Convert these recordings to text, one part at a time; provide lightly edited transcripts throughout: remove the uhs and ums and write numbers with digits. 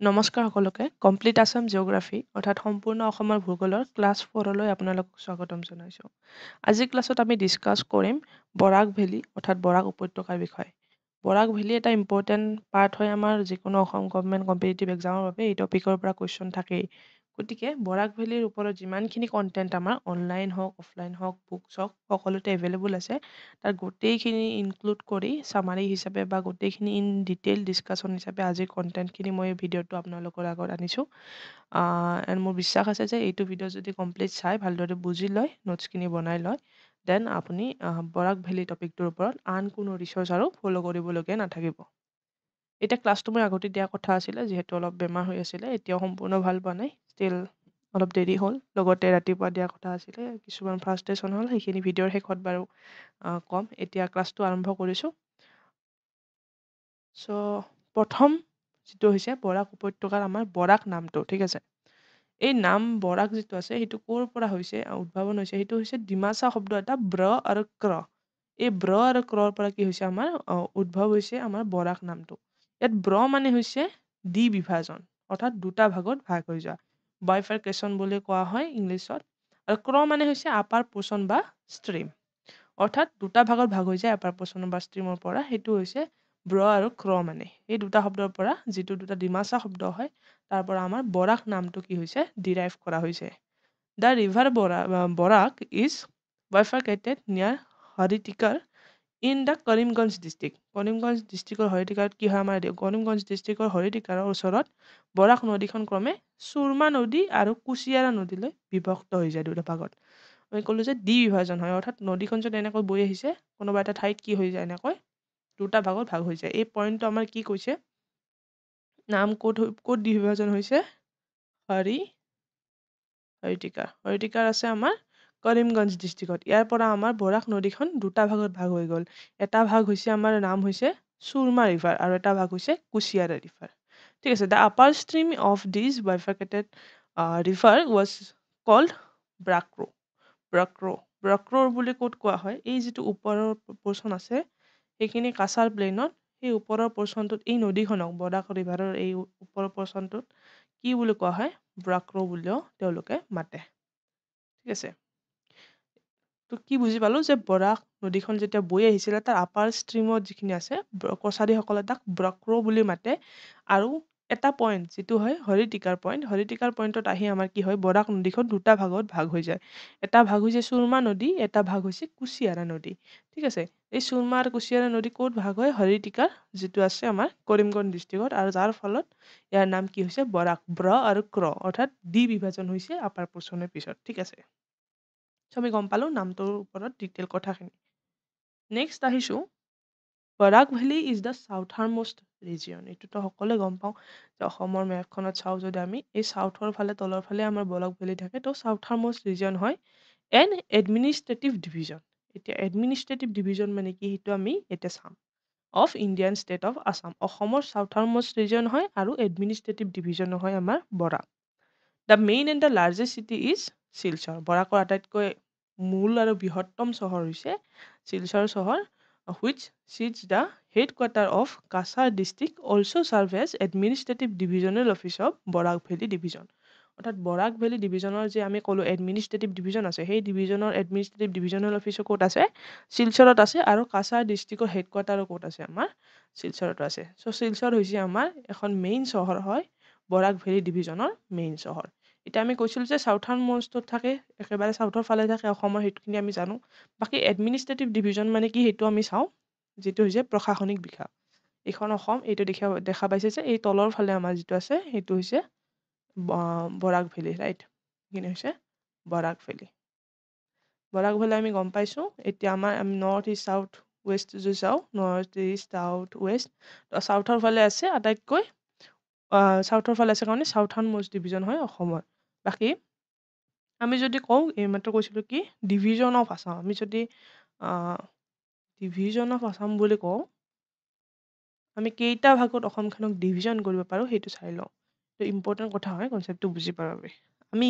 নমস্কাৰ সকলোকে complete Assam geography অৰ্থাৎ সম্পূৰ্ণ অসমৰ ভূগোলৰ ক্লাছ 4লৈ আপোনালোকক স্বাগতম জনাইছোঁ। আজিৰ ক্লাছত আমি ডিছকাছ কৰিম বৰাক ভেলী অৰ্থাৎ বৰাক উপত্যকাৰ বিষয়ে। বৰাক ভেলী এটা ইম্পৰ্টেণ্ট পাৰ্ট হয় আমাৰ যিকোনো অসম গভৰ্ণমেণ্ট কম্পিটিটিভ এক্সামৰ বাবে এই টপিকৰ পৰা কুৱেশ্যন থাকেই। গতিকে বৰাক ভেলীৰ ওপৰত যিমানখিনি কণ্টেণ্ট আমাৰ অনলাইন হওক অফলাইন হওক বুকছ হওক সকলোতে এভেইলেবল আছে তাৰ গোটেইখিনি ইনক্লুড কৰি চামাৰী হিচাপে বা গোটেইখিনি ইন ডিটেইল ডিছকাশ্যন হিচাপে আজিৰ কণ্টেণ্টখিনি মই এই ভিডিঅ'টো আপোনালোকৰ আগত আনিছোঁ। এণ্ড মোৰ বিশ্বাস আছে যে এইটো ভিডিঅ' যদি কমপ্লিট চাই ভালদৰে বুজি লয় নোটছখিনি বনাই লয় দেন আপুনি বৰাক ভেলী টপিকটোৰ ওপৰত আন কোনো ৰিচৰ্চ আৰু ফ'ল' কৰিবলগীয়া নাথাকিব। এতিয়া ক্লাছটো মই আগতে দিয়া কথা আছিলে যিহেতু অলপ বেমাৰ হৈ আছিলে এতিয়াও সম্পূৰ্ণ ভাল পোৱা নাই ষ্টিল অলপ দেৰি হ'ল লগতে ৰাতিপুৱা দিয়া কথা আছিলে কিছুমান ফ্ৰাষ্ট্ৰেশ্যন হ'ল সেইখিনি ভিডিঅ'ৰ শেষত বাৰু ক'ম। এতিয়া ক্লাছটো আৰম্ভ কৰিছোঁ। চ' প্ৰথম যিটো হৈছে বৰাক উপত্যকাৰ আমাৰ বৰাক নামটো ঠিক আছে। এই নাম বৰাক যিটো আছে সেইটো ক'ৰ পৰা হৈছে উদ্ভাৱন হৈছে সেইটো হৈছে ডিমাচা শব্দ এটা ব্ৰ আৰু ক্ৰ। এই ব্ৰ আৰু ক্ৰৰ পৰা কি হৈছে আমাৰ উদ্ভৱ হৈছে আমাৰ বৰাক নামটো। ইয়াত ব্ৰ মানে হৈছে দ্বিবিভাজন অৰ্থাৎ দুটা ভাগত ভাগ হৈ যোৱা বাইফাৰ্কেশ্যন বুলি কোৱা হয় ইংলিছত। আৰু ক্ৰ মানে হৈছে আপাৰ পোৰ্চন বা ষ্ট্ৰীম অৰ্থাৎ দুটা ভাগত ভাগ হৈ যায় আপাৰ পোৰ্চন বা ষ্ট্ৰীমৰ পৰা সেইটো হৈছে ব্ৰ আৰু ক্ৰ মানে এই দুটা শব্দৰ পৰা যিটো দুটা ডিমাচা শব্দ হয় তাৰ পৰা আমাৰ বৰাক নামটো কি হৈছে ডিৰাইভ কৰা হৈছে। The river Barak is bifurcated near Haritikar in the Karimganj district. Karimganj ডিষ্ট্ৰিক্টৰ হৰিটিকাৰত কি হয় আমাৰ কৰিমগঞ্জ ডিষ্ট্ৰিক্টৰ হৰিটিকাৰৰ ওচৰত বৰাক নদীখন ক্ৰমে চুৰমা নদী আৰু কুচিয়াৰা নদীলৈ বিভক্ত হৈ যায় দুটা ভাগত। আমি ক'লোঁ যে দ্বিবিভাজন হয় অৰ্থাৎ নদীখন যদি এনেকৈ বৈ আহিছে কোনোবা এটা ঠাইত কি হৈ যায় এনেকৈ দুটা ভাগত ভাগ হৈ যায়। এই পইণ্টটো আমাৰ কি কৈছে নাম ক'ত দ্বিবিভাজন হৈছে হৰিটিকাৰ আছে আমাৰ কৰিমগঞ্জ ডিষ্ট্ৰিক্টত। ইয়াৰ পৰা আমাৰ বৰাক নদীখন দুটা ভাগত ভাগ হৈ গ'ল। এটা ভাগ হৈছে আমাৰ নাম হৈছে চুৰমা ৰিভাৰ আৰু এটা ভাগ হৈছে কুচিয়াৰা ৰিভাৰ ঠিক আছে। The upper stream of this bifurcated river was called Barakro. Barakro বুলি ক'ত কোৱা হয় এই যিটো ওপৰৰ পোৰ্চন আছে সেইখিনি কাছাৰ প্লেইনত সেই ওপৰৰ পোৰ্চনটোত এই নদীখনক বৰাক ৰিভাৰৰ এই ওপৰৰ পোৰ্চনটোত কি বুলি কোৱা হয় ব্ৰাক্ৰো বুলিও তেওঁলোকে মাতে ঠিক আছে। তো কি বুজি পালোঁ যে বৰাক নদীখন যেতিয়া বৈ আহিছিলে তাৰ আপাৰ ষ্ট্ৰীমত যিখিনি আছে কছাৰীসকলে তাক ব্ৰাক্ৰো বুলি মাতে আৰু এটা পইণ্ট যিটো হয় হৰিটিকাৰ পইণ্টত আহি আমাৰ কি হয় বৰাক নদীখন দুটা ভাগত ভাগ হৈ যায়। এটা ভাগ হৈছে চুৰমা নদী এটা ভাগ হৈছে কুচিয়াৰা নদী ঠিক আছে। এই চুৰমা আৰু কুচিয়াৰা নদী ক'ত ভাগ হয় হৰিটিকাৰ যিটো আছে আমাৰ কৰিমগঞ্জ ডিষ্ট্ৰিক্টত আৰু যাৰ ফলত ইয়াৰ নাম কি হৈছে বৰাক ব্ৰ আৰু ক্ৰ অৰ্থাৎ দ্বিবিভাজন হৈছে আপাৰ পোৰ্চনৰ পিছত ঠিক আছে। আমি গম পালোঁ নামটোৰ ওপৰত ডিটেইল কথাখিনি। নেক্সট আহিছোঁ Barak valley is the southernmost region. এইটোতো সকলোৱে গম পাওঁ যে অসমৰ মেপখনত চাওঁ যদি আমি এই চাউথৰ ফালে তলৰ ফালে আমাৰ বৰাক ভেলী থাকে তো চাউথাৰ্ণ মোষ্ট ৰিজিয়ন হয় এন এডমিনিষ্ট্ৰেটিভ ডিভিজন। এতিয়া এডমিনিষ্ট্ৰেটিভ ডিভিজন মানে কি সেইটো আমি এতিয়া চাম of Indian state of Assam. অসমৰ চাউথাৰ্ণ মোষ্ট ৰিজন হয় আৰু এডমিনিষ্ট্ৰেটিভ ডিভিজন হয় আমাৰ Barak. The main and the largest city is Silchar. বৰাকৰ আটাইতকৈ মূল আৰু বৃহত্তম চহৰ হৈছে শিলচৰ চহৰ which sits the head quarter of Cachar district also' serve as administrative divisional office of Barak valley division. অৰ্থাৎ বৰাক ভেলী ডিভিজনৰ যে আমি ক'লোঁ এডমিনিষ্ট্ৰেটিভ ডিভিজন আছে সেই ডিভিজনৰ এডমিনিষ্ট্ৰেটিভ ডিভিজনেল অফিচো ক'ত আছে শিলচৰত আছে আৰু কাছাৰ ডিষ্ট্ৰিক্টৰ হেড কোৱাৰ্টাৰো ক'ত আছে আমাৰ শিলচৰতো আছে। চ' শিলচৰ হৈছে আমাৰ এখন মেইন চহৰ হয় বৰাক ভেলী ডিভিজনৰ মেইন চহৰ। এতিয়া আমি কৈছিলোঁ যে চাউথাৰ্ণ মোষ্টত থাকে একেবাৰে চাউথৰ ফালে থাকে অসমৰ সেইটোখিনি আমি জানো। বাকী এডমিনিষ্ট্ৰেটিভ ডিভিজন মানে কি সেইটো আমি চাওঁ যিটো হৈছে প্ৰশাসনিক বিভাগ। এইখন অসম এইটো দেখা পাইছে যে এই তলৰ ফালে আমাৰ যিটো আছে সেইটো হৈছে বৰাক ভেলী ৰাইট এইখিনি হৈছে বৰাক ভেলী। বৰাক ভেলী আমি গম পাইছোঁ। এতিয়া আমাৰ আমি নৰ্থ ইষ্ট চাউথ ৱেষ্ট যদি চাওঁ নৰ্থ ইষ্ট চাউথ ৱেষ্ট চাউথৰ ফালে আছে আটাইতকৈ চাউথৰ ফালে আছে কাৰণে চাউথাৰ্ণ মোষ্ট ডিভিজন হয় অসমৰ। বাকী আমি যদি কওঁ এইমাত্ৰ কৈছিলোঁ কি ডিভিজন অফ আছাম আমি যদি ডিভিজন অফ আছাম বুলি কওঁ আমি কেইটা ভাগত অসমখনক ডিভিজন কৰিব পাৰোঁ সেইটো চাই লওঁ। এইটো ইম্পৰ্টেণ্ট কথা হয় কনচেপ্টটো বুজি পোৱাৰ বাবে। আমি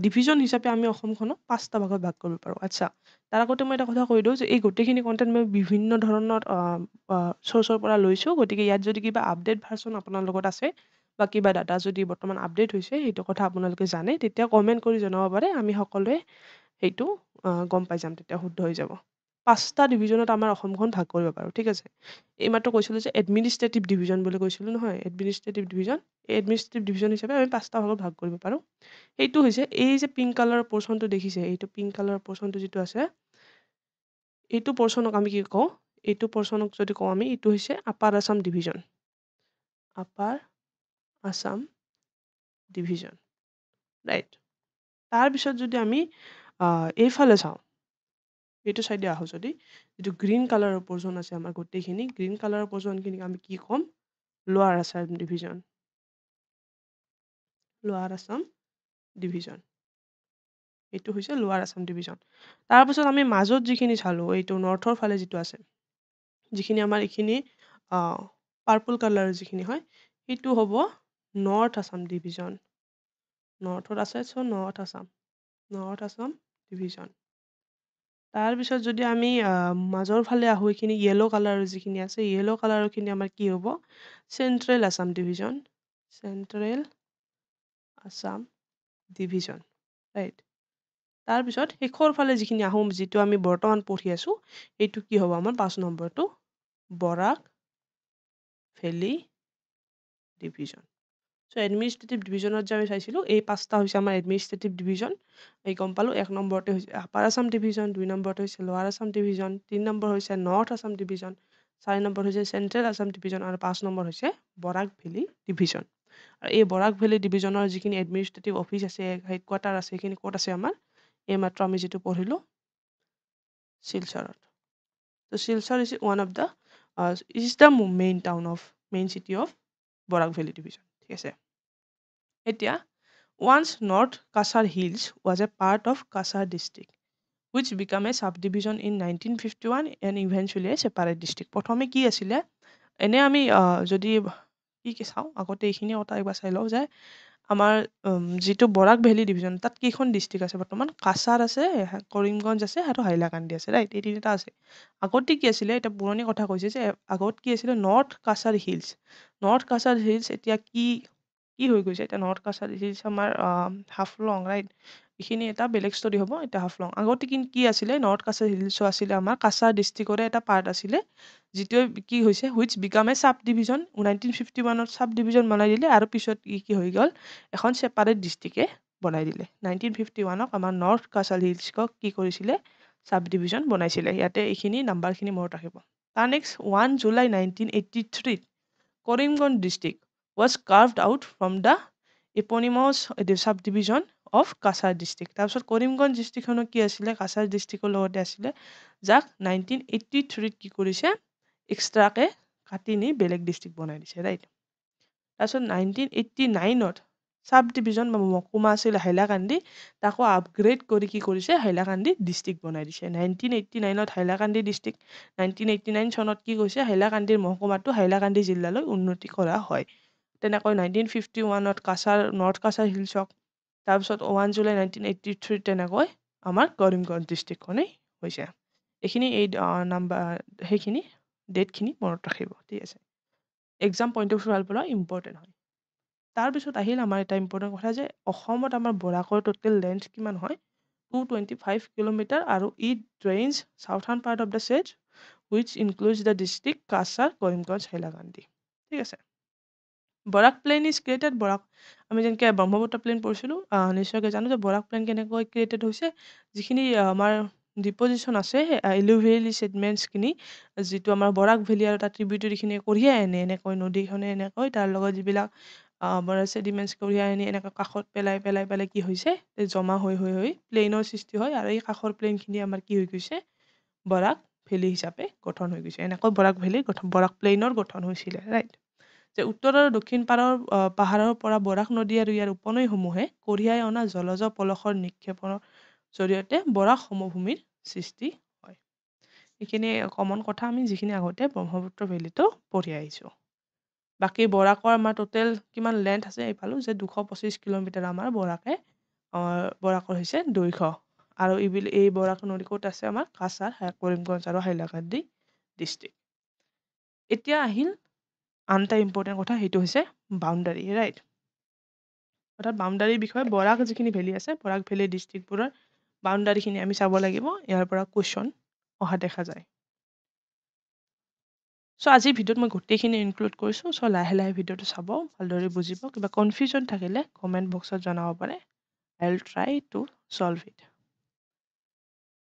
ডিভিজন হিচাপে আমি অসমখনক 5টা ভাগত ভাগ কৰিব পাৰোঁ। আচ্ছা তাৰ আগতে মই এটা কথা কৈ দিওঁ যে এই গোটেইখিনি কণ্টেণ্ট মই বিভিন্ন ধৰণৰ চ'ৰ্চৰ পৰা লৈছোঁ গতিকে ইয়াত যদি কিবা আপডেট ভাৰ্চন আপোনাৰ লগত আছে বা কিবা ডাটা যদি বৰ্তমান আপডেট হৈছে সেইটো কথা আপোনালোকে জানে তেতিয়া কমেণ্ট কৰি জনাব পাৰে আমি সকলোৱে সেইটো গম পাই যাম তেতিয়া শুদ্ধ হৈ যাব 5টা ডিভিজনত আমাৰ অসমখন ভাগ কৰিব পাৰোঁ ঠিক আছে এইমাত্ৰ কৈছিলোঁ যে এডমিনিষ্ট্ৰেটিভ ডিভিজন বুলি কৈছিলোঁ নহয় এডমিনিষ্ট্ৰেটিভ ডিভিজন এই এডমিনিষ্ট্ৰেটিভ ডিভিজন হিচাপে আমি 5টা ভাগত ভাগ কৰিব পাৰোঁ সেইটো হৈছে এই যে পিংক কালাৰৰ পৰ্চনটো দেখিছে এইটো পিংক কালাৰৰ পৰ্চনটো যিটো আছে এইটো পৰ্চনক আমি কি কওঁ এইটো পৰ্চনক যদি কওঁ আমি এইটো হৈছে upper Assam division upper Assam division right তাৰপিছত যদি আমি এইফালে চাওঁ এইটো চাইডে আহোঁ যদি যিটো গ্ৰীণ কালাৰৰ পৰ্চন আছে আমাৰ গোটেইখিনি গ্ৰীণ কালাৰৰ পৰ্চনখিনিক আমি কি ক'ম লোৱাৰ আছাম ডিভিজন লোৱাৰ আছাম ডিভিজন এইটো হৈছে লোৱাৰ আছাম ডিভিজন তাৰপিছত আমি মাজত যিখিনি চালোঁ এইটো নৰ্থৰ ফালে যিটো আছে যিখিনি আমাৰ এইখিনি পাৰ্পল কালাৰ যিখিনি হয় সেইটো হ'ব নৰ্থ আছাম ডিভিজন নৰ্থত আছে চ' নৰ্থ আছাম ডিভিজন তাৰপিছত যদি আমি মাজৰ ফালে আহোঁ এইখিনি য়েলো কালাৰৰ যিখিনি আছে য়েলো কালাৰখিনি আমাৰ কি হ'ব central Assam division central Assam division right তাৰপিছত শেষৰ ফালে যিখিনি আহোঁ যিটো আমি বৰ্তমান পঢ়ি আছোঁ এইটো কি হ'ব আমাৰ 5 নম্বৰটো বৰাক ভেলী ডিভিজন চ' এডমিনিষ্ট্ৰেটিভ ডিভিজনত যে আমি চাইছিলোঁ এই 5টা হৈছে আমাৰ এডমিনিষ্ট্ৰেটিভ ডিভিজন এই গম পালোঁ 1 নম্বৰতে হৈছে আপাৰ আছাম ডিভিজন 2 নম্বৰতে হৈছে লোৱাৰ আছাম ডিভিজন 3 নম্বৰ হৈছে নৰ্থ আছাম ডিভিজন 4 নম্বৰ হৈছে চেণ্ট্ৰেল আছাম ডিভিজন আৰু 5 নম্বৰ হৈছে বৰাক ভেলী ডিভিজন আৰু এই বৰাক ভেলী ডিভিজনৰ যিখিনি এডমিনিষ্ট্ৰেটিভ অফিচ আছে হেডকোৱাৰ্টাৰ আছে সেইখিনি ক'ত আছে আমাৰ এইমাত্ৰ আমি যিটো পঢ়িলোঁ শিলচৰত ত' Silchar is one of the is the main city of Barak valley division ঠিক আছে এতিয়া once North Kasar Hills was a part of Kasar district which became a subdivision in 1951 and eventually a separate district প্ৰথমে কি আছিলে এনে আমি যদি কি চাওঁ আগতে এইখিনি কথা একবাৰ চাই লওঁ যে আমাৰ যিটো বৰাক ভেলী ডিভিজন তাত কেইখন ডিষ্ট্ৰিক্ট আছে বৰ্তমান কাছাৰ আছে কৰিমগঞ্জ আছে আৰু হাইলাকান্দি আছে ৰাইট এই তিনিটা আছে আগতে কি আছিলে এটা পুৰণি কথা কৈছে যে আগত কি আছিলে নৰ্থ কাছাৰ হিলছ এতিয়া কি হৈ গৈছে এতিয়া নৰ্থ কাছাৰ হিলছ আমাৰ হাফলং ৰাইট এইখিনি এটা বেলেগ ষ্টৰি হ'ব এতিয়া হাফলং আগতে কি আছিলে নৰ্থ কাছাৰ হিলছো আছিলে আমাৰ কাছাৰ ডিষ্ট্ৰিক্টৰে এটা পাৰ্ট আছিলে যিটোৱে কি হৈছে হুইচ বিকাম এ চাব ডিভিজন 1951ত চাব ডিভিজন বনাই দিলে আৰু পিছত কি হৈ গ'ল এখন ছেপাৰেট ডিষ্ট্ৰিক্টে বনাই দিলে 1951ক আমাৰ নৰ্থ কাছাৰ হিলছক কি কৰিছিলে চাব ডিভিজন বনাইছিলে ইয়াতে এইখিনি নাম্বাৰখিনি মনত ৰাখিব তাৰ next 1 July 1983 Karimganj district was carved out from the eponymous subdivision of Kasar district. তাৰপিছত কৰিমগঞ্জ ডিষ্ট্ৰিক্টখনৰ কি আছিলে কাছাৰ ডিষ্ট্ৰিক্টৰ লগতে আছিলে যাক 1983ত কি কৰিছে এক্সট্ৰাকে কাটি নি বেলেগ ডিষ্ট্ৰিক্ট বনাই দিছে ৰাইট তাৰপিছত 1989ত চাব ডিভিজন বা মহকুমা আছিল হাইলাকান্দি তাকো আপগ্ৰেড কৰি কি কৰিছে হাইলাকান্দি ডিষ্ট্ৰিক্ট বনাই দিছে 1989ত হাইলাকান্দি ডিষ্ট্ৰিক্ট 1989 চনত কি কৈছে হাইলাকান্দিৰ মহকুমাটো হাইলাকান্দি জিলালৈ উন্নতি কৰা হয় তেনেকৈ 1951ত নৰ্থ কাছাৰ হিলছক তাৰপিছত 1 জুলাই 1983 তেনেকৈ আমাৰ কৰিমগঞ্জ ডিষ্ট্ৰিক্টখনেই হৈছে এইখিনি এই সেইখিনি ডেটখিনি মনত ৰাখিব ঠিক আছে এক্সাম পইণ্ট অফ ভিউ পৰা ইম্পৰ্টেণ্ট হয় তাৰপিছত আহিল আমাৰ এটা ইম্পৰ্টেণ্ট কথা যে অসমত আমাৰ বৰাকৰ টোটেল লেন্থ কিমান হয় 225 কিলোমিটাৰ আৰু it drains southern part of the state which includes the district Cachar Karimganj Hailakandi ঠিক আছে Barak plain is created Barak আমি যেনেকৈ ব্ৰহ্মপুত্ৰ প্লেন পঢ়িছিলোঁ নিশ্চয়কৈ জানো যে বৰাক প্লেন কেনেকৈ ক্ৰিয়েটেড হৈছে যিখিনি আমাৰ ডিপজিশ্যন আছে এলুভিয়েলি ছেডিমেণ্টছখিনি যিটো আমাৰ বৰাক ভেলী আৰু তাৰ ট্ৰিবিউটৰীখিনি কঢ়িয়াই আনে এনেকৈ নদীখনে এনেকৈ তাৰ লগত যিবিলাক ছেডিমেণ্টছ কঢ়িয়াই আনি এনেকৈ কাষত পেলাই কি হৈছে জমা হৈ প্লেইনৰ সৃষ্টি হয় আৰু এই কাষৰ প্লেইনখিনি আমাৰ কি হৈ গৈছে বৰাক ভেলী হিচাপে গঠন হৈ গৈছে এনেকৈ বৰাক ভেলী বৰাক প্লেইনৰ গঠন হৈছিলে ৰাইট যে উত্তৰ আৰু দক্ষিণ পাহাৰৰ পৰা বৰাক নদী আৰু ইয়াৰ উপনৈসমূহে কঢ়িয়াই অনা জলজ পলসৰ নিক্ষেপৰ জৰিয়তে বৰাক সমভূমিৰ সৃষ্টি হয় এইখিনি কমন কথা আমি যিখিনি আগতে ব্ৰহ্মপুত্ৰ ভেলীটো পঢ়ি আহিছোঁ বাকী বৰাকৰ আমাৰ টোটেল কিমান লেন্থ আছে এইফালো যে 225 কিলোমিটাৰ আমাৰ বৰাকৰ হৈছে দৈৰ্ঘ্য আৰু এই বৰাক নদী ক'ত আছে আমাৰ কাছাৰ কৰিমগঞ্জ আৰু হাইলাকান্দি ডিষ্ট্ৰিক্ট এতিয়া আহিল আন এটা ইম্পৰ্টেণ্ট কথা সেইটো হৈছে বাউণ্ডাৰী ৰাইট অৰ্থাৎ বাউণ্ডাৰীৰ বিষয়ে বৰাক যিখিনি ভেলী আছে বৰাক ভেলী ডিষ্ট্ৰিক্টবোৰৰ বাউণ্ডাৰীখিনি আমি চাব লাগিব ইয়াৰ পৰা কুৱেশ্যন অহা দেখা যায় চ' আজিৰ ভিডিঅ'ত মই গোটেইখিনি ইনক্লুড কৰিছোঁ চ' লাহে লাহে ভিডিঅ'টো চাব ভালদৰে বুজিব কিবা কনফিউজন থাকিলে কমেণ্ট বক্সত জনাব পাৰে I will try to solve it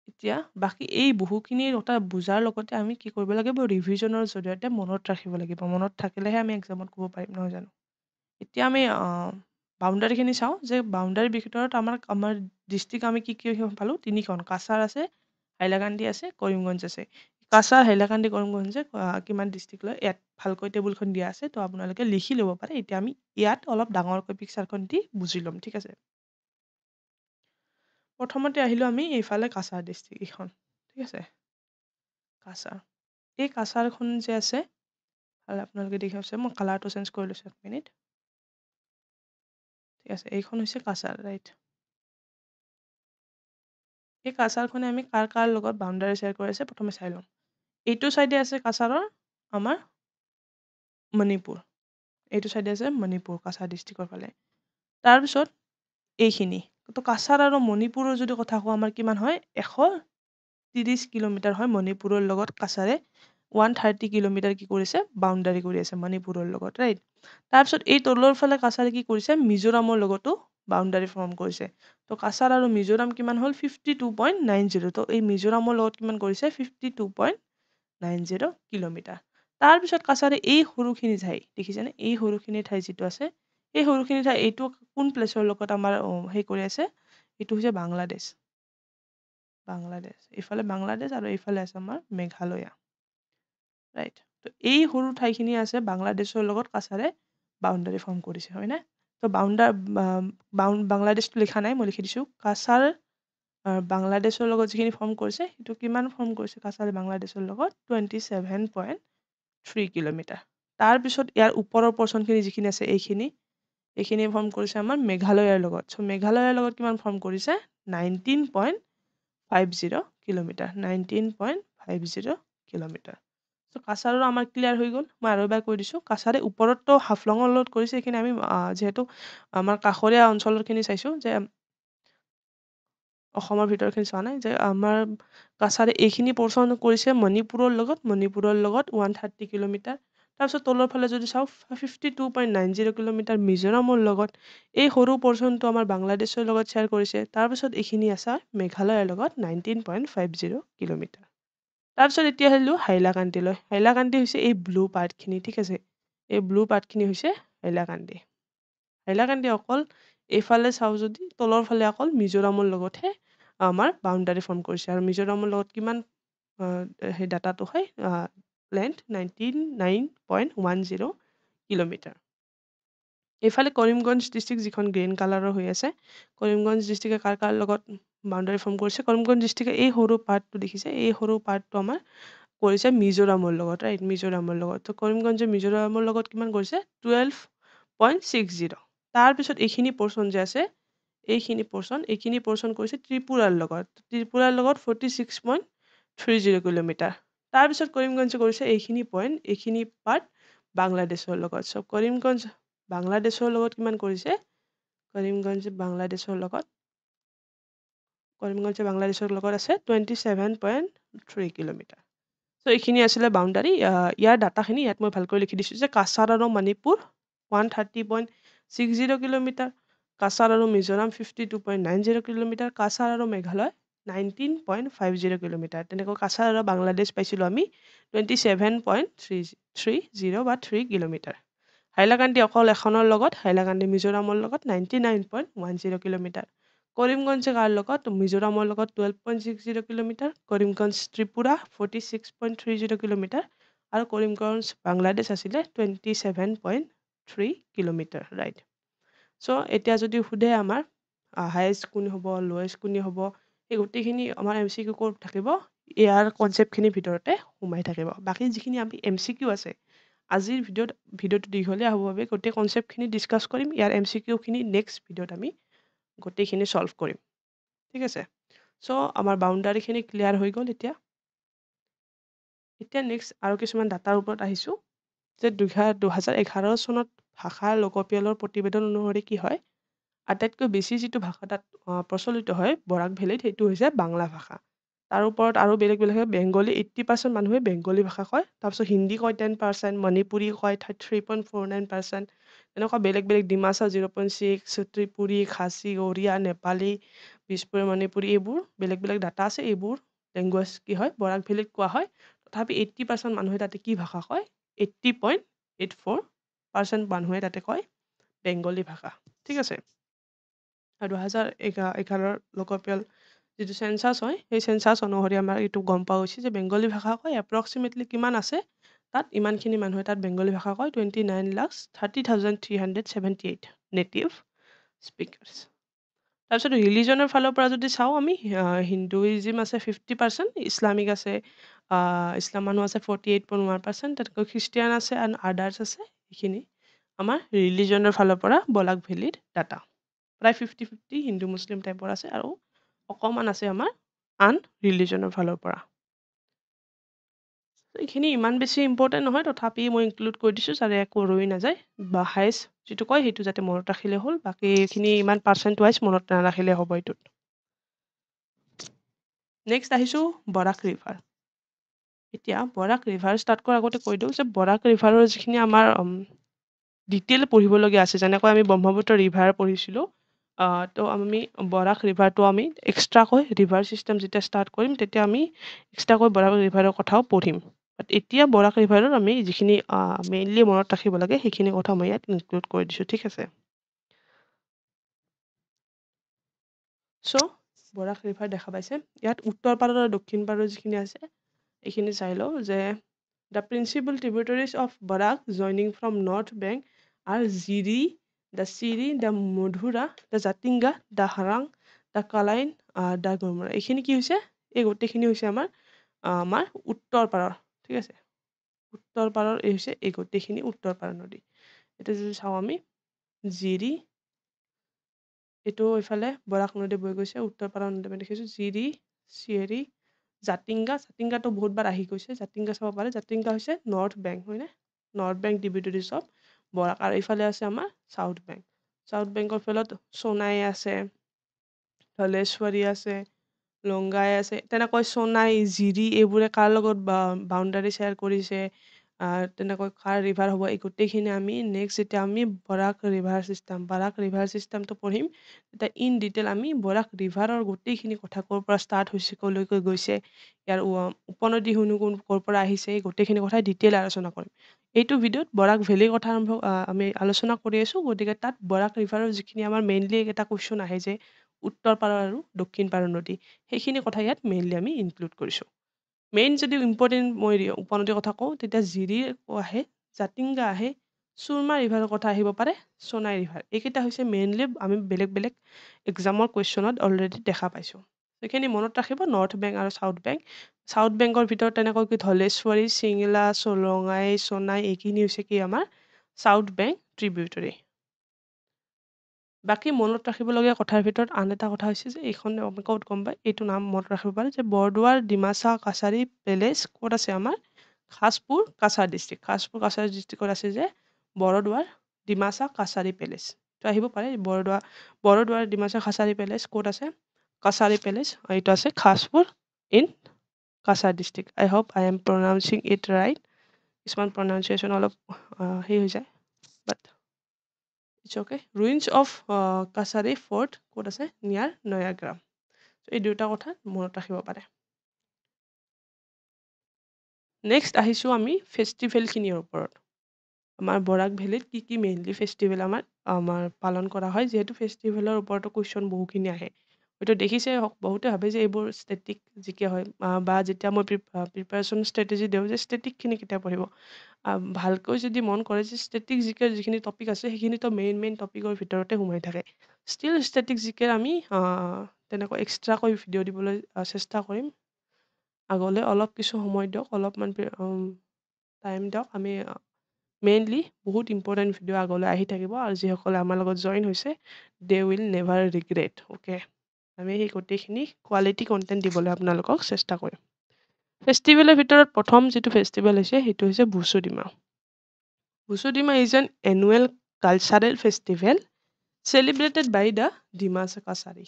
এতিয়া বাকী এই বহুখিনি কথা বুজাৰ লগতে আমি কি কৰিব লাগিব ৰিভিজনৰ জৰিয়তে মনত ৰাখিব লাগিব মনত থাকিলেহে আমি এক্সামত ক'ব পাৰিম নহয় জানো এতিয়া আমি বাউণ্ডাৰীখিনি চাওঁ যে বাউণ্ডাৰীৰ ভিতৰত আমাৰ ডিষ্ট্ৰিক্ট আমি কি পালোঁ তিনিখন কাছাৰ আছে হাইলাকান্দি আছে কৰিমগঞ্জ আছে কাছাৰ হাইলাকান্দি কৰিমগঞ্জে কিমান ডিষ্ট্ৰিক্ট লয় ইয়াত ভালকৈ টেবুলখন দিয়া আছে তো আপোনালোকে লিখি ল'ব পাৰে এতিয়া আমি ইয়াত অলপ ডাঙৰকৈ পিকচাৰখন দি বুজি ল'ম ঠিক আছে প্ৰথমতে আহিলোঁ আমি এইফালে কাছাৰ ডিষ্ট্ৰিক্ট এইখন ঠিক আছে কাছাৰ এই কাছাৰখন যে আছে আপোনালোকে দেখি আছে মই কালাৰটো চেঞ্জ কৰি লৈছোঁ এক মিনিট ঠিক আছে এইখন হৈছে কাছাৰ ৰাইট এই কাছাৰখনে আমি কাৰ কাৰ লগত বাউণ্ডাৰী শ্বেয়াৰ কৰি আছে প্ৰথমে চাই ল'ম এইটো চাইডে আছে কাছাৰৰ আমাৰ মণিপুৰ এইটো চাইডে আছে মণিপুৰ কাছাৰ ডিষ্ট্ৰিক্টৰ ফালে তাৰপিছত এইখিনি তো কাছাৰ আৰু মণিপুৰৰ যদি কথা কওঁ আমাৰ কিমান হয় 130 কিলোমিটাৰ হয় মণিপুৰৰ লগত কাছাৰে 130 কিলোমিটাৰ কি কৰিছে বাউণ্ডাৰী কৰি আছে মণিপুৰৰ লগত ৰাইট তাৰপিছত এই তলৰ ফালে কাছাৰে কি কৰিছে মিজোৰামৰ লগতো বাউণ্ডাৰী ফৰ্ম কৰিছে তো কাছাৰ আৰু মিজোৰাম কিমান হ'ল 52.90 তো এই মিজোৰামৰ লগত কিমান কৰিছে 52.90 কিলোমিটাৰ তাৰপিছত কাছাৰে এই সৰুখিনি ঠাই দেখিছেনে এই সৰুখিনি ঠাই যিটো আছে এই সৰুখিনি ঠাই এইটো কোন প্লেচৰ লগত আমাৰ সেই কৰি আছে এইটো হৈছে বাংলাদেশ এইফালে বাংলাদেশ আৰু এইফালে আছে আমাৰ মেঘালয়া ৰাইট তো এই সৰু ঠাইখিনি আছে বাংলাদেশৰ লগত কাছাৰে বাউণ্ডাৰী ফৰ্ম কৰিছে হয়নে তো বাংলাদেশটো লিখা নাই মই লিখি দিছোঁ কাছাৰ বাংলাদেশৰ লগত যিখিনি ফৰ্ম কৰিছে সেইটো কিমান ফৰ্ম কৰিছে কাছাৰ বাংলাদেশৰ লগত 27.3 কিলোমিটাৰ তাৰপিছত ইয়াৰ ওপৰৰ পৰ্চনখিনি যিখিনি আছে এইখিনি ফৰ্ম কৰিছে আমাৰ মেঘালয়ৰ লগত চ' মেঘালয়ৰ লগত কিমান ফৰ্ম কৰিছে 19.50 কিলোমিটাৰ 19.50 কিলোমিটাৰ চ' কাছাৰৰ আমাৰ ক্লিয়াৰ হৈ গ'ল মই আৰু এবাৰ কৈ দিছোঁ কাছাৰে ওপৰততো হাফলঙৰ লগত কৰিছে এইখিনি আমি যিহেতু আমাৰ কাষৰীয়া অঞ্চলৰখিনি চাইছোঁ যে অসমৰ ভিতৰখিনি চোৱা নাই যে আমাৰ কাছাৰে এইখিনি পৰ্চন কৰিছে মণিপুৰৰ লগত 130 কিলোমিটাৰ তাৰপিছত তলৰ ফালে যদি চাওঁ 52.90 কিলোমিটাৰ মিজোৰামৰ লগত এই সৰু পৰ্চনটো আমাৰ বাংলাদেশৰ লগত শ্বেয়াৰ কৰিছে তাৰপিছত এইখিনি আছে মেঘালয়ৰ লগত 19.50 কিলোমিটাৰ তাৰপিছত এতিয়া আহিলোঁ হাইলাকান্দিলৈ হাইলাকান্দি হৈছে এই ব্লু পাৰ্টখিনি ঠিক আছে এই ব্লু পাৰ্টখিনি হৈছে হাইলাকান্দি অকল এইফালে চাওঁ যদি তলৰ ফালে অকল মিজোৰামৰ লগতহে আমাৰ বাউণ্ডাৰী ফৰ্ম কৰিছে আৰু মিজোৰামৰ লগত কিমান সেই ডাটাটো হয় লেন্থ 99.10 কিলোমিটাৰ এইফালে কৰিমগঞ্জ ডিষ্ট্ৰিক্ট যিখন গ্ৰীণ কালাৰৰ হৈ আছে কৰিমগঞ্জ ডিষ্ট্ৰিক্টে কাৰ কাৰ লগত বাউণ্ডাৰী ফৰ্ম কৰিছে কৰিমগঞ্জ ডিষ্ট্ৰিক্টে এই সৰু পাৰ্টটো দেখিছে এই সৰু পাৰ্টটো আমাৰ কৰিছে মিজোৰামৰ লগত ৰাইট মিজোৰামৰ লগত তো কৰিমগঞ্জে মিজোৰামৰ লগত কিমান কৰিছে 12.60 তাৰপিছত এইখিনি পৰ্চন যে আছে এইখিনি পৰ্চন কৰিছে ত্ৰিপুৰাৰ লগত 46.30 কিলোমিটাৰ তাৰপিছত কৰিমগঞ্জে কৰিছে এইখিনি পাৰ্ট বাংলাদেশৰ লগত চ' কৰিমগঞ্জ বাংলাদেশৰ লগত কিমান কৰিছে কৰিমগঞ্জ বাংলাদেশৰ লগত আছে 27.3 কিলোমিটাৰ চ' এইখিনি আছিলে বাউণ্ডাৰী ইয়াৰ ডাটাখিনি ইয়াত মই ভালকৈ লিখি দিছোঁ যে কাছাৰ আৰু মণিপুৰ 130.60 কিলোমিটাৰ কাছাৰ আৰু মিজোৰাম 52.90 কিলোমিটাৰ কাছাৰ আৰু মেঘালয় 19.50 কিলোমিটাৰ তেনেকৈ কাছাৰ আৰু বাংলাদেশ পাইছিলোঁ আমি 27.30 বা 3 কিলোমিটাৰ হাইলাকান্দি অকল এখনৰ লগত হাইলাকান্দি মিজোৰামৰ লগত 99.10 কিলোমিটাৰ কৰিমগঞ্জ কাৰ লগত মিজোৰামৰ লগত 12.60 কিলোমিটাৰ কৰিমগঞ্জ ত্ৰিপুৰা 46.30 কিলোমিটাৰ আৰু কৰিমগঞ্জ বাংলাদেশ আছিলে 27.3 কিলোমিটাৰ ৰাইট চ' এতিয়া যদি সোধে আমাৰ হায়েষ্ট কোন হ'ব লৱেষ্ট কোন হ'ব এই গোটেইখিনি আমাৰ MCQ ক'ত থাকিব ইয়াৰ কনচেপ্টখিনিৰ ভিতৰতে সোমাই থাকিব বাকী যিখিনি আমি MCQ আছে আজিৰ ভিডিঅ'টো দীঘলীয়া হ'ব বাবে গোটেই কনচেপ্টখিনি ডিছকাছ কৰিম ইয়াৰ MCQখিনি নেক্সট ভিডিঅ'ত আমি গোটেইখিনি চল্ভ কৰিম ঠিক আছে চ' আমাৰ বাউণ্ডাৰীখিনি ক্লিয়াৰ হৈ গ'ল এতিয়া নেক্সট আৰু কিছুমান ডাটাৰ ওপৰত আহিছোঁ যে 2011 চনত ভাষাৰ লোকপিয়লৰ প্ৰতিবেদন অনুসৰি কি হয় আটাইতকৈ বেছি যিটো ভাষা তাত প্ৰচলিত হয় বৰাক ভেলীত সেইটো হৈছে বাংলা ভাষা তাৰ ওপৰত আৰু বেলেগ বেলেগ বেংগলী 80% মানুহে বেংগলী ভাষা কয় তাৰপিছত হিন্দী কয় 10% মণিপুৰী কয় 3.49% এনেকুৱা বেলেগ বেলেগ ডিমাচা 0.6 ত্ৰিপুৰী খাচী ওড়িয়া নেপালী বিজপুৰী মণিপুৰী এইবোৰ বেলেগ বেলেগ ডাটা আছে এইবোৰ লেংগুৱেজ কি হয় বৰাক ভেলীত কোৱা হয় তথাপি 80% মানুহে তাতে কি ভাষা কয় 80.84% মানুহে তাতে কয় বেংগলী ভাষা ঠিক আছে আৰু 2011 লোকপিয়ল যিটো চেঞ্চাছ হয় সেই চেঞ্চাছ অনুসৰি আমাৰ এইটো গম পোৱা গৈছে যে বেংগলী ভাষা কয় এপ্ৰক্সিমেটলি কিমান আছে তাত ইমানখিনি মানুহে তাত বেংগলী ভাষা কয় 29,30,378 নেটিভ স্পিকাৰ্ছ তাৰপিছত ৰিলিজনৰ ফালৰ পৰা যদি চাওঁ আমি হিন্দুইজিম আছে 50% ইছলামিক আছে ইছলাম মানুহ আছে 48.1% তাতকৈ খ্ৰীষ্টিয়ান আছে এণ্ড আদাৰ্ছ আছে এইখিনি আমাৰ ৰিলিজনৰ ফালৰ পৰা বৰাক ভেলীৰ ডাটা প্ৰায় 50-50 হিন্দু মুছলিম টাইপৰ আছে আৰু অকণমান আছে আমাৰ আন ৰিলিজনৰ ফালৰ পৰা এইখিনি ইমান বেছি ইম্পৰ্টেণ্ট নহয় তথাপি মই ইনক্লুড কৰি দিছোঁ যাতে একো ৰৈ নাযায় বা হাইষ্ট যিটো কয় সেইটো যাতে মনত ৰাখিলে হ'ল বাকী এইখিনি ইমান পাৰ্চেণ্ট ৱাইজ মনত নাৰাখিলে হ'ব এইটোত নেক্সট আহিছোঁ বৰাক ৰিভাৰ এতিয়া বৰাক ৰিভাৰ ষ্টাৰ্ট কৰাৰ আগতে কৈ দিওঁ যে বৰাক ৰিভাৰৰ যিখিনি আমাৰ ডিটেইল পঢ়িবলগীয়া আছে যেনেকৈ আমি ব্ৰহ্মপুত্ৰ ৰিভাৰ পঢ়িছিলোঁ তো আমি বৰাক ৰিভাৰটো আমি এক্সট্ৰাকৈ ৰিভাৰ ছিষ্টেম যেতিয়া ষ্টাৰ্ট কৰিম তেতিয়া আমি এক্সট্ৰাকৈ বৰাক ৰিভাৰৰ কথাও পঢ়িম বাট এতিয়া বৰাক ৰিভাৰৰ আমি যিখিনি মেইনলি মনত ৰাখিব লাগে সেইখিনি কথা মই ইয়াত ইনক্লুড কৰি দিছোঁ ঠিক আছে চ' বৰাক ৰিভাৰ দেখা পাইছে ইয়াত উত্তৰ পাৰৰ আৰু দক্ষিণ পাৰৰ যিখিনি আছে এইখিনি চাই লওঁ যে the principal tributaries of Barak joining from north bank are Jiri the Chiri the Madhura the Jatinga the Harang the Kalain the Gharmura এইখিনি কি হৈছে এই গোটেইখিনি হৈছে আমাৰ উত্তৰ পাৰৰ ঠিক আছে উত্তৰ পাৰৰ এই হৈছে এই গোটেইখিনি উত্তৰ পাৰৰ নদী এতিয়া যদি চাওঁ আমি জিৰি এইটো এইফালে বৰাক নদী বৈ গৈছে উত্তৰ পাৰৰ নদী আমি দেখিছোঁ জিৰি চিয়েৰি জাতিংগাটো বহুতবাৰ আহি গৈছে জাতিংগা চাব পাৰে জাতিংগা হৈছে নৰ্থ বেংক হয়নে নৰ্থ বেংক ট্ৰিবিউটাৰিজ অফ বৰাক আৰু এইফালে আছে আমাৰ চাউথ বেংকৰ ফালত সোণাই আছে ধলেশ্বৰী আছে লংগাই আছে তেনেকৈ সোণাই জিৰি এইবোৰে কাৰ লগত বাউণ্ডাৰী শ্বেয়াৰ কৰিছে তেনেকৈ কাৰ ৰিভাৰ হ'ব এই গোটেইখিনি আমি নেক্সট যেতিয়া আমি বৰাক ৰিভাৰ ছিষ্টেমটো পঢ়িম তেতিয়া ইন ডিটেইল আমি বৰাক ৰিভাৰৰ গোটেইখিনি কথা ক'ৰ পৰা ষ্টাৰ্ট হৈছে ক'লৈকে গৈছে ইয়াৰ উপনদীসমূহ ক'ৰ পৰা আহিছে এই গোটেইখিনি কথা ডিটেইল আলোচনা কৰিম এইটো ভিডিঅ'ত বৰাক ভেলীৰ কথা আমি আলোচনা কৰি আছোঁ গতিকে তাত বৰাক ৰিভাৰৰ যিখিনি আমাৰ মেইনলি এটা কুৱেশ্যন আহে যে উত্তৰ পাৰৰ আৰু দক্ষিণ পাৰৰ নদী সেইখিনি কথা ইয়াত মেইনলি আমি ইনক্লুড কৰিছোঁ মেইন যদি ইম্পৰ্টেণ্ট মই উপনদীৰ কথা কওঁ তেতিয়া জিৰি আহে জাতিংগা আহে চুৰমা ৰিভাৰৰ কথা আহিব পাৰে সোণাই ৰিভাৰ এইকেইটা হৈছে মেইনলি আমি বেলেগ বেলেগ এক্সামৰ কুৱেশ্যনত অলৰেডি দেখা পাইছোঁ সেইখিনি মনত ৰাখিব নৰ্থ বেংক আৰু চাউথ বেংকৰ ভিতৰত তেনেকৈ কি ধলেশ্বৰী চিংলা চলঙাই সোণাই এইখিনি হৈছে কি আমাৰ চাউথ বেংক ট্ৰিবিউটাৰী বাকী মনত ৰাখিবলগীয়া কথাৰ ভিতৰত আন এটা কথা হৈছে যে এইখন আমি ক'ত গম পায় এইটো নাম মনত ৰাখিব পাৰে যে বৰদোৱাৰ ডিমাচা কাছাৰী পেলেচ ক'ত আছে আমাৰ খাছপুৰ কাছাৰ ডিষ্ট্ৰিক্টত আছে যে বৰদোৱাৰ ডিমাচা কাছাৰী পেলেচ তো আহিব পাৰে বৰদোৱাৰ ডিমাচা কাছাৰী পেলেচ ক'ত আছে কাছাৰী পেলেচ এইটো আছে Khaspur in Cachar district I hope I am pronouncing it right কিছুমান প্ৰনাউন্সিয়েশ্যন অলপ সেই হৈ যায় but it's okay ruins of Kachari fort ক'ত আছে নিয়াৰ নয়াগ্ৰাম এই দুটা কথা মনত ৰাখিব পাৰে নেক্সট আহিছোঁ আমি ফেষ্টিভেলখিনিৰ ওপৰত আমাৰ বৰাক ভেলীত কি মেইনলি ফেষ্টিভেল আমাৰ পালন কৰা হয় যিহেতু ফেষ্টিভেলৰ ওপৰতো কুৱেশ্যন বহুখিনি আহে হয়তো দেখিছে বহুতে ভাবে যে এইবোৰ ষ্টেটিক জিকে হয় বা যেতিয়া মই প্ৰিপাৰেশ্যন ষ্ট্ৰেটেজি দিওঁ যে ষ্টেটিকখিনি কেতিয়া পঢ়িব ভালকৈ যদি মন কৰে যে ষ্টেটিক জিকেৰ যিখিনি টপিক আছে সেইখিনিতো মেইন টপিকৰ ভিতৰতে সোমাই থাকে ষ্টিল ষ্টেটিক জিকেৰ আমি তেনেকৈ এক্সট্ৰাকৈ ভিডিঅ' দিবলৈ চেষ্টা কৰিম আগলৈ অলপ কিছু সময় দিয়ক অলপমান টাইম দিয়ক আমি মেইনলি বহুত ইম্পৰ্টেণ্ট ভিডিঅ' আগলৈ আহি থাকিব আৰু যিসকলে আমাৰ লগত জইন হৈছে they will never regret okay আমি সেই গোটেইখিনি কোৱালিটি কণ্টেণ্ট দিবলৈ আপোনালোকক চেষ্টা কৰিম ফেষ্টিভেলৰ ভিতৰত প্ৰথম যিটো ফেষ্টিভেল হৈছে সেইটো হৈছে Bushudima is an annual cultural festival celebrated by the Dimasa Kasari.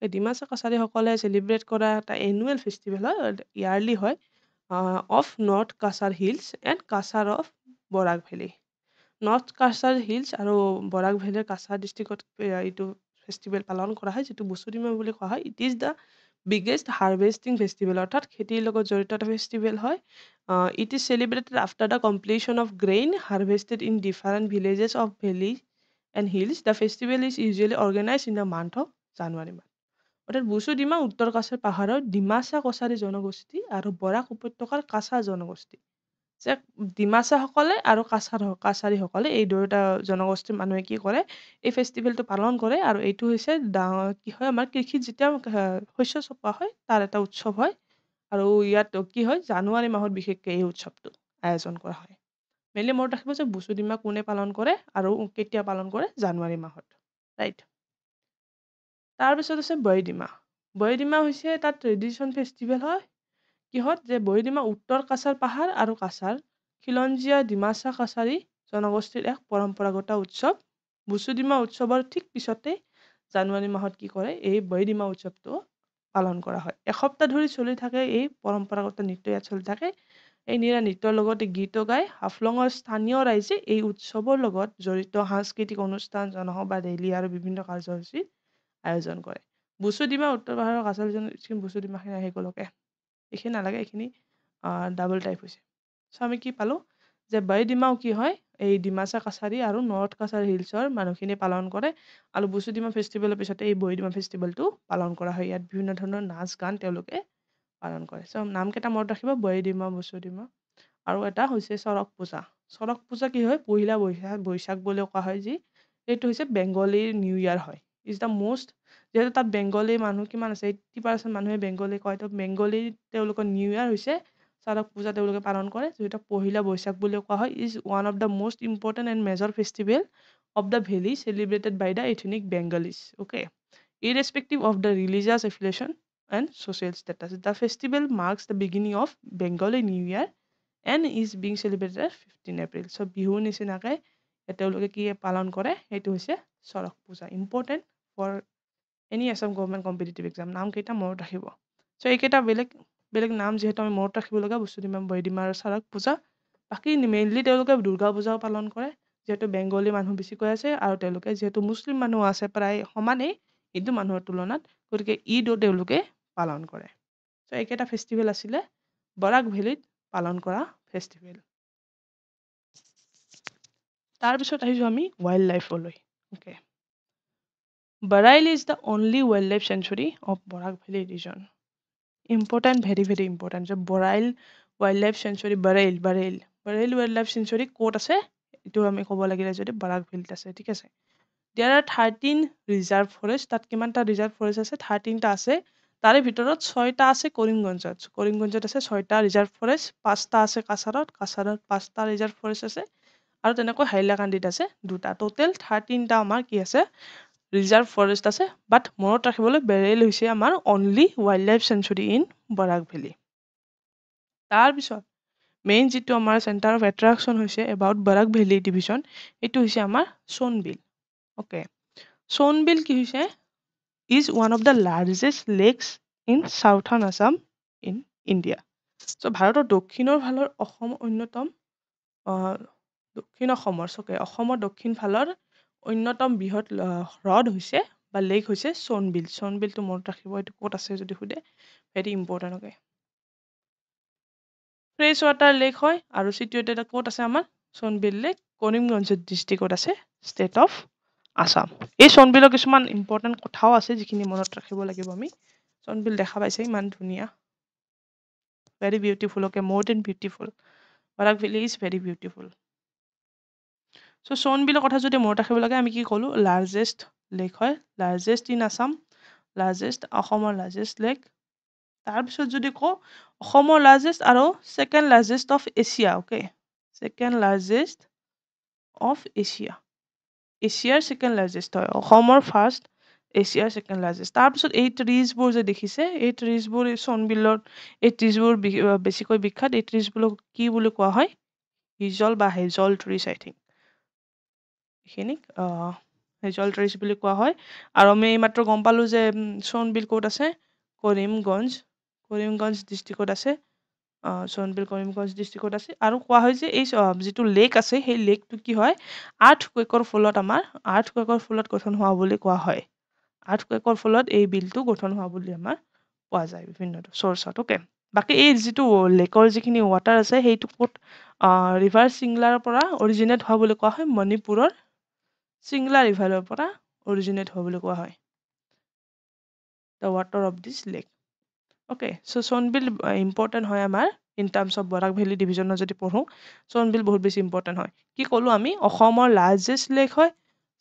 এই ডিমাচা কাছাৰীসকলে চেলিব্ৰেট কৰা এটা এনুৱেল ফেষ্টিভেল হয়, ইয়াৰলি হয়, of north Cachar hills and Cachar of Barak valley. North Cachar hills আৰু বৰাক ভেলীৰ কাছাৰ ডিষ্ট্ৰিক্টত এইটো ফেষ্টিভেল পালন কৰা হয়, যিটো বসুদিমা বুলি কোৱা হয়। It is the biggest harvesting festival, অৰ্থাৎ খেতিৰ লগত জড়িত এটা ফেষ্টিভেল হয়। It is celebrated after the completion of grain harvested in different villages of valley and hills. The festival is usually organize in the month of January month. অৰ্থাৎ বসুদিমা উত্তৰ কাছাৰ পাহাৰৰ ডিমাচা কছাৰী জনগোষ্ঠী আৰু বৰাক উপত্যকাৰ কাছাৰ জনগোষ্ঠী, যে ডিমাচাসকলে আৰু কাছাৰীসকলে এই দুয়োটা জনগোষ্ঠীৰ মানুহে কি কৰে, এই ফেষ্টিভেলটো পালন কৰে। আৰু এইটো হৈছে কি হয়, আমাৰ কৃষিত যেতিয়া শস্য চপোৱা হয় তাৰ এটা উৎসৱ হয়। আৰু ইয়াত কি হয়, জানুৱাৰী মাহত বিশেষকৈ এই উৎসৱটো আয়োজন কৰা হয়। মেইনলি মনত ৰাখিব যে বসুদিমা কোনে পালন কৰে আৰু কেতিয়া পালন কৰে, জানুৱাৰী মাহত, ৰাইট। তাৰপিছত আছে বৰদিমা। বৰদিমা হৈছে এটা ট্ৰেডিশ্যন ফেষ্টিভেল হয়। কিহত, যে বৰদিমা উত্তৰ কাছাৰ পাহাৰ আৰু কাছাৰ খিলঞ্জীয়া ডিমাচা কাছাৰী জনগোষ্ঠীৰ এক পৰম্পৰাগত উৎসৱ। বসুদিমা উৎসৱৰ ঠিক পিছতে জানুৱাৰী মাহত কি কৰে, এই বৰদিমা উৎসৱটো পালন কৰা হয়। এসপ্তাহ ধৰি চলি থাকে এই পৰম্পৰাগত নৃত্য, ইয়াত চলি থাকে। এই নৃত্যৰ লগতে গীত গাই হাফলঙৰ স্থানীয় ৰাইজে এই উৎসৱৰ লগত জড়িত সাংস্কৃতিক অনুষ্ঠান, জনসভা, ৰেলী আৰু বিভিন্ন কাৰ্যসূচী আয়োজন কৰে। বসুদিমা উত্তৰ পাহাৰৰ কাছাৰ জনগোষ্ঠীৰ বসুদিমাখিনি আহি গ'লকে, এইখিনি নালাগে, এইখিনি ডাবল টাইপ হৈছে। চ' আমি কি পালোঁ, যে বৰদিমাও কি হয়, এই ডিমাচা কাছাৰী আৰু নৰ্থ কাছাৰ হিলছৰ মানুহখিনি পালন কৰে। আৰু বসুদিমা ফেষ্টিভেলৰ পিছতে এই বৰদিমা ফেষ্টিভেলটো পালন কৰা হয়। ইয়াত বিভিন্ন ধৰণৰ নাচ গান তেওঁলোকে পালন কৰে। চ' নামকেইটা মনত ৰাখিব, বৰদিমা, বসুদিমা। আৰু এটা হৈছে চৰক পূজা। চৰক পূজা কি হয়, পহিলা বৈশাখ বুলিও কোৱা হয়, যি এইটো হৈছে বেংগলীৰ নিউ ইয়াৰ হয়। ইজ দ্য মষ্ট, যিহেতু তাত বেংগলী মানুহ কিমান আছে, 80% মানুহে বেংগলী কয়, তো বেংগলী তেওঁলোকৰ নিউ ইয়াৰ হৈছে চৰক পূজা, তেওঁলোকে পালন কৰে, যিটো পহিলা বৈশাখ বুলিও কোৱা হয়। Is one of the most important and major festival of the valley celebrated by the ethnic Bengalis, okay, irrespective of the religious affiliation and social status. The festival marks the beginning of Bengali New Year and is being celebrated at 15 April. So বিহুৰ নিচিনাকৈ তেওঁলোকে কি পালন কৰে, সেইটো হৈছে Charak Puja. Important for any Assam government competitive exam. নামকেইটা মনত ৰাখিব। চ' এইকেইটা বেলেগ বেলেগ নাম যিহেতু আমি মনত ৰাখিব লগা, বসুদিমা, বৰদিমা আৰু চৰক পূজা। বাকী মেইনলি তেওঁলোকে দুৰ্গা পূজাও পালন কৰে, যিহেতু বেংগলী মানুহ বেছিকৈ আছে আৰু তেওঁলোকে যিহেতু মুছলিম মানুহ আছে প্ৰায় সমানেই হিন্দু মানুহৰ তুলনাত, গতিকে ঈদো তেওঁলোকে পালন কৰে। চ' এইকেইটা ফেষ্টিভেল আছিলে বৰাক ভেলীত পালন কৰা ফেষ্টিভেল। তাৰপিছত আহিছোঁ আমি ৱাইল্ড লাইফলৈ, okay. Bareil is the only wildlife sanctuary of Barak Valley region. Important, very, very important. So Bareil Wildlife Sanctuary, Bareil Wildlife Sanctuary ক'ত আছে, এইটো আমি ক'ব লাগিলে যদি বাৰাক ভেলীত আছে, ঠিক আছে। There are 13 reserve forest, তাত কিমানটা ৰিজাৰ্ভ ফৰেষ্ট আছে, 13টা আছে। তাৰে ভিতৰত 6টা আছে কৰিমগঞ্জত আছে 6টা ৰিজাৰ্ভ ফৰেষ্ট, 5টা আছে কাছাৰত 5টা ৰিজাৰ্ভ ফৰেষ্ট আছে, আৰু তেনেকৈ হাইলাকান্দিত আছে 2টা। টোটেল 13টা আমাৰ কি আছে, ৰিজাৰ্ভ ফৰেষ্ট আছে। বাট মনত ৰাখিবলৈ, বেৰেইল হৈছে আমাৰ only wildlife sanctuary in Barak valley. তাৰপিছত মেইন যিটো আমাৰ চেণ্টাৰ অফ এট্ৰেকশ্যন হৈছে এবাউট বৰাক ভেলী ডিভিজন, এইটো হৈছে আমাৰ সোণবিল, অ'কে। সোণবিল কি হৈছে, is one of the largest lakes in southern Assam in India. So' ভাৰতৰ দক্ষিণৰ ফালৰ অসম অন্যতম, অসমৰ দক্ষিণ ফালৰ অন্যতম বৃহৎ হ্ৰদ হৈছে বা লেক হৈছে সোণবিল। সোণবিলটো মনত ৰাখিব, এইটো ক'ত আছে যদি সোধে, very important, okay. Fresh water lake হয় আৰু চিটুৱেটেড ক'ত আছে আমাৰ, সোণবিল লেক কৰিমগঞ্জ ডিষ্ট্ৰিক্টত আছে, ষ্টেট অফ আছাম। এই সোণবিলৰ কিছুমান ইম্পৰ্টেণ্ট কথাও আছে যিখিনি মনত ৰাখিব লাগিব আমি। সোণবিল দেখা পাইছে, ইমান ধুনীয়া, ভেৰি বিউটিফুল, অ'কে, মোৰ then beautiful. Barak valley is very beautiful. So' সোণবিলৰ কথা যদি মনত ৰাখিব লাগে, আমি কি ক'লোঁ, লাৰ্জেষ্ট লেক হয়, লাৰ্জেষ্ট ইন আছাম, অসমৰ লাৰ্জেষ্ট লেক। তাৰপিছত যদি কওঁ অসমৰ লাৰ্জেষ্ট আৰু second largest of Asia, okay, second largest of Asia, এছিয়াৰ ছেকেণ্ড লাৰ্জেষ্ট হয়, অসমৰ ফাৰ্ষ্ট, এছিয়াৰ ছেকেণ্ড লাৰ্জেষ্ট। তাৰপিছত এই ট্ৰিজবোৰ যে দেখিছে, এই ট্ৰিজবোৰ এই সোণবিলত, এই ট্ৰিজবোৰ বেছিকৈ বিখ্যাত। এই ট্ৰিজবোৰক কি বুলি কোৱা হয়, হিজল বা হেজল ট্ৰিজ, আই থিংক এইখিনিক হেজল ট্ৰেচ বুলি কোৱা হয় আৰু আমি এইমাত্ৰ গম পালোঁ যে সোণবিল ক'ত আছে কৰিমগঞ্জ ডিষ্ট্ৰিক্টত আছে সোণবিল কৰিমগঞ্জ ডিষ্ট্ৰিক্টত আছে আৰু কোৱা হয় যে এই যিটো লেক আছে সেই লেকটো কি হয় আৰ্থকুৱেকৰ ফলত গঠন হোৱা বুলি কোৱা হয় আৰ্থকুৱেকৰ ফলত এই বিলটো গঠন হোৱা বুলি আমাৰ পোৱা যায় বিভিন্ন চ'ৰ্চত অ'কে বাকী এই যিটো লেকৰ যিখিনি ৱাটাৰ আছে সেইটো ক'ত ৰিভাৰ চিংলাৰ পৰা অৰিজিনেট হোৱা বুলি কোৱা হয় মণিপুৰৰ চিংলা ৰিভাৰৰ পৰা অৰিজিনেট হোৱা বুলি কোৱা হয় the water of this lake okay so' Sonbeel important হয় আমাৰ in terms of Barak valley ডিভিজনৰ যদি পঢ়োঁ সোণবিল বহুত বেছি ইম্পৰ্টেণ্ট হয় কি ক'লোঁ আমি অসমৰ লাৰ্জেষ্ট লেক হয়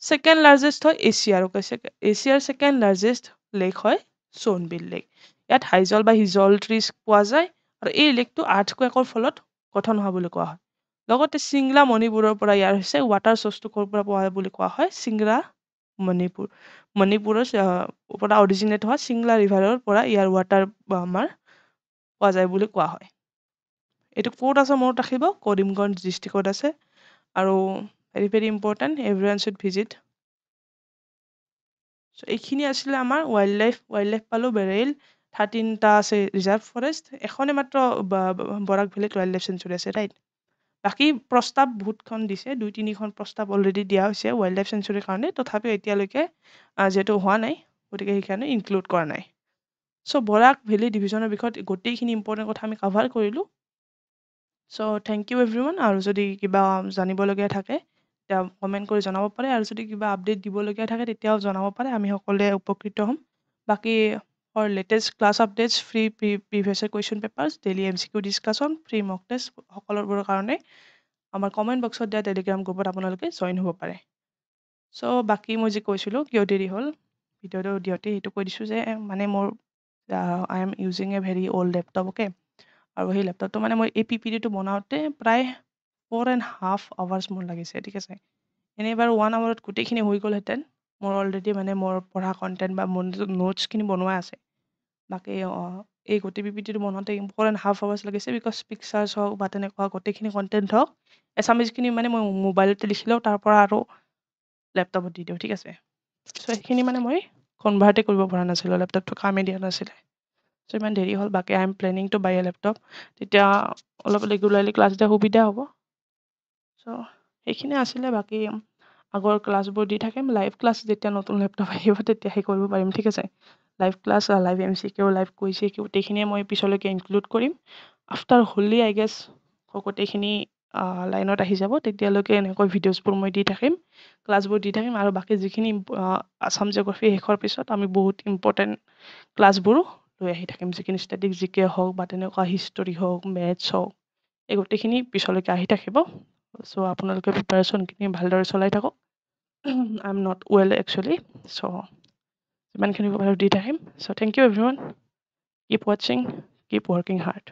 ছেকেণ্ড লাৰ্জেষ্ট হয় এছিয়াৰ ছেকেণ্ড লাৰ্জেষ্ট লেক হয় সোণবিল লেক ইয়াত হাইজল বা হিজল ট্ৰিজ পোৱা যায় আৰু এই লেকটো আৰ্থকুৱেকৰ ফলত গঠন হোৱা বুলি কোৱা হয় লগতে চিংলা মণিপুৰৰ পৰা ইয়াৰ হৈছে ৱাটাৰ চ'ৰ্চটো ক'ৰ পৰা পোৱা হয় বুলি কোৱা হয় চিংৰা মণিপুৰৰ পৰা অৰিজিনেট হোৱা চিংলা ৰিভাৰৰ পৰা ইয়াৰ ৱাটাৰ আমাৰ পোৱা যায় বুলি কোৱা হয় এইটো ক'ত আছে মনত ৰাখিব কৰিমগঞ্জ ডিষ্ট্ৰিক্টত আছে আৰু very very important everyone should visit so' এইখিনি আছিলে আমাৰ ৱাইল্ড লাইফ পালোঁ বেৰেইল 13টা আছে ৰিজাৰ্ভ ফৰেষ্ট এখনে মাত্ৰ বৰাক ভেলীত ৱাইল্ড লাইফ চেঞ্চুৰী আছে ৰাইট বাকী প্ৰস্তাৱ বহুতখন দিছে 2-3খন প্ৰস্তাৱ অলৰেডি দিয়া হৈছে ৱাইল্ড লাইফ চেঞ্চুৰীৰ কাৰণে তথাপিও এতিয়ালৈকে যিহেতু হোৱা নাই গতিকে সেইকাৰণে ইনক্লুড কৰা নাই চ' বৰাক ভেলী ডিভিজনৰ বিষয়ত গোটেইখিনি ইম্পৰ্টেণ্ট কথা আমি কাভাৰ কৰিলোঁ চ' থেংক ইউ এভৰিৱান আৰু যদি কিবা জানিবলগীয়া থাকে তেতিয়া কমেণ্ট কৰি জনাব পাৰে আৰু যদি কিবা আপডেট দিবলগীয়া থাকে তেতিয়াও জনাব পাৰে আমি সকলোৱে উপকৃত হ'ম বাকী for latest class updates free previous question papers daily MCQ discussion free mock test সকলোবোৰৰ কাৰণে আমাৰ কমেণ্ট বক্সত দিয়া টেলিগ্ৰাম গ্ৰুপত আপোনালোকে জইন হ'ব পাৰে চ' বাকী মই যি কৈছিলোঁ কিয় দেৰি হ'ল ভিডিঅ'টো দিওঁতে সেইটো কৈ দিছোঁ যে মানে মোৰ I am using a very old laptop okay আৰু সেই লেপটপটো মানে মই এই PPTটো বনাওঁতে প্ৰায় 4.5 hours মোৰ লাগিছে ঠিক আছে এনেই বাৰু 1 hourত গোটেইখিনি হৈ গ'লহেঁতেন মোৰ অলৰেডি মানে মোৰ পঢ়া কণ্টেণ্ট বা মোৰ নোটছখিনি বনোৱা আছে বাকী এই গোটেই PPTটো বনাওঁতে 4.5 hours লাগিছে বিকজ পিকচাৰ্ছ হওক বা তেনেকুৱা গোটেইখিনি কণ্টেণ্ট হওক এছামিজখিনি মানে মই মোবাইলতে লিখিলেও তাৰ পৰা আৰু লেপটপত দি দিওঁ ঠিক আছে চ' সেইখিনি মানে মই কনভাৰ্টে কৰিব পৰা নাছিলোঁ লেপটপটো কামেই দিয়া নাছিলে চ' ইমান দেৰি হ'ল বাকী I am planning to buy a laptop তেতিয়া অলপ ৰেগুলাৰলি ক্লাছ দিয়া সুবিধা হ'ব চ' সেইখিনিয়ে আছিলে বাকী আগৰ ক্লাছবোৰ দি থাকিম লাইভ ক্লাছ যেতিয়া নতুন লেপটপ আহিব তেতিয়া সেই কৰিব পাৰিম ঠিক আছে live class live MCQ live quiz গোটেইখিনিয়ে মই পিছলৈকে ইনক্লুড কৰিম আফটাৰ হোলি আই গেছ গোটেইখিনি লাইনত আহি যাব তেতিয়ালৈকে এনেকৈ ভিডিঅ'ছবোৰ মই দি থাকিম ক্লাছবোৰ দি থাকিম আৰু বাকী যিখিনি আছাম জিঅ'গ্ৰাফী শেষৰ পিছত আমি বহুত ইম্পৰ্টেণ্ট ক্লাছবোৰো লৈ আহি থাকিম যিখিনি ষ্টেটিক জিকে হওক বা তেনেকুৱা হিষ্টৰী হওক মেথছ হওক এই গোটেইখিনি পিছলৈকে আহি থাকিব চ' আপোনালোকে প্ৰিপাৰেশ্যনখিনি ভালদৰে চলাই থাকক I am not well actually so' যিমানখিনি দি থাকিম so' thank you everyone keep ৱাটছিং কিপ ৱৰ্কিং হাৰ্ড